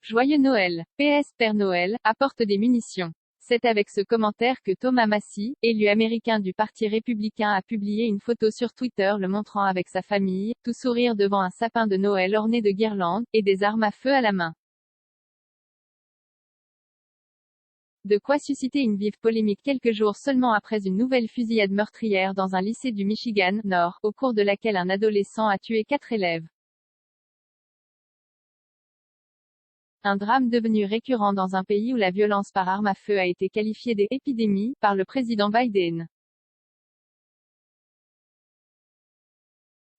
Joyeux Noël. PS Père Noël, apporte des munitions. C'est avec ce commentaire que Thomas Massie, élu américain du Parti républicain, a publié une photo sur Twitter le montrant avec sa famille, tout sourire devant un sapin de Noël orné de guirlandes, et des armes à feu à la main. De quoi susciter une vive polémique quelques jours seulement après une nouvelle fusillade meurtrière dans un lycée du Michigan Nord, au cours de laquelle un adolescent a tué 4 élèves. Un drame devenu récurrent dans un pays où la violence par arme à feu a été qualifiée d'épidémie par le président Biden.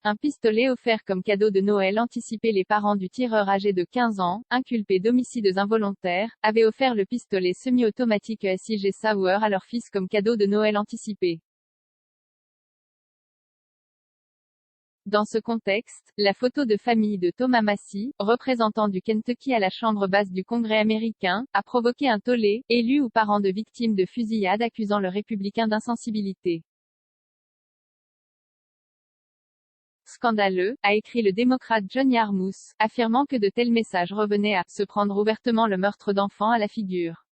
Un pistolet offert comme cadeau de Noël anticipé. Les parents du tireur âgé de 15 ans, inculpé d'homicides involontaires, avaient offert le pistolet semi-automatique SIG Sauer à leur fils comme cadeau de Noël anticipé. Dans ce contexte, la photo de famille de Thomas Massie, représentant du Kentucky à la Chambre basse du Congrès américain, a provoqué un tollé, élus ou parents de victimes de fusillade accusant le républicain d'insensibilité. Scandaleux, a écrit le démocrate John Yarmouth, affirmant que de tels messages revenaient à se prendre ouvertement le meurtre d'enfants à la figure.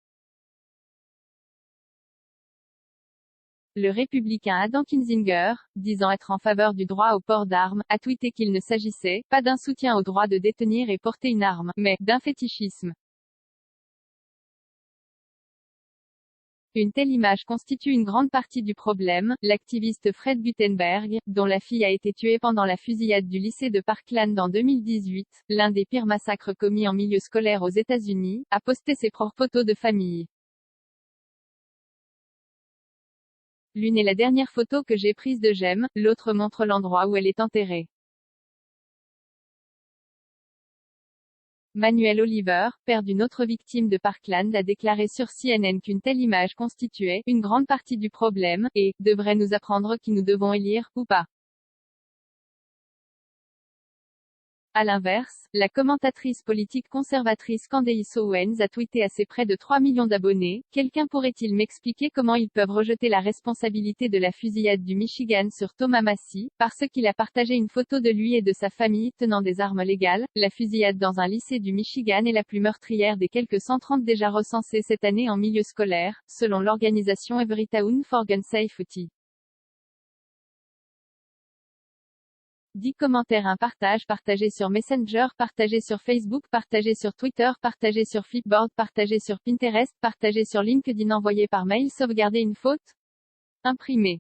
Le républicain Adam Kinzinger, disant être en faveur du droit au port d'armes, a tweeté qu'il ne s'agissait pas d'un soutien au droit de détenir et porter une arme, mais d'un fétichisme. Une telle image constitue une grande partie du problème. L'activiste Fred Guttenberg, dont la fille a été tuée pendant la fusillade du lycée de Parkland en 2018, l'un des pires massacres commis en milieu scolaire aux États-Unis, a posté ses propres photos de famille. L'une est la dernière photo que j'ai prise de Jem, l'autre montre l'endroit où elle est enterrée. Manuel Oliver, père d'une autre victime de Parkland, a déclaré sur CNN qu'une telle image constituait une grande partie du problème, et devrait nous apprendre qui nous devons élire, ou pas. À l'inverse, la commentatrice politique conservatrice Candace Owens a tweeté à ses près de 3 millions d'abonnés: « Quelqu'un pourrait-il m'expliquer comment ils peuvent rejeter la responsabilité de la fusillade du Michigan sur Thomas Massie, parce qu'il a partagé une photo de lui et de sa famille tenant des armes légales. La fusillade dans un lycée du Michigan est la plus meurtrière des quelques 130 déjà recensées cette année en milieu scolaire, selon l'organisation Everytown for Gun Safety. » 10 commentaires. Un partage partagé sur Messenger, partagé sur Facebook, partagé sur Twitter, partagé sur Flipboard, partagé sur Pinterest, partagé sur LinkedIn, envoyé par mail. Sauvegarder une faute? Imprimé.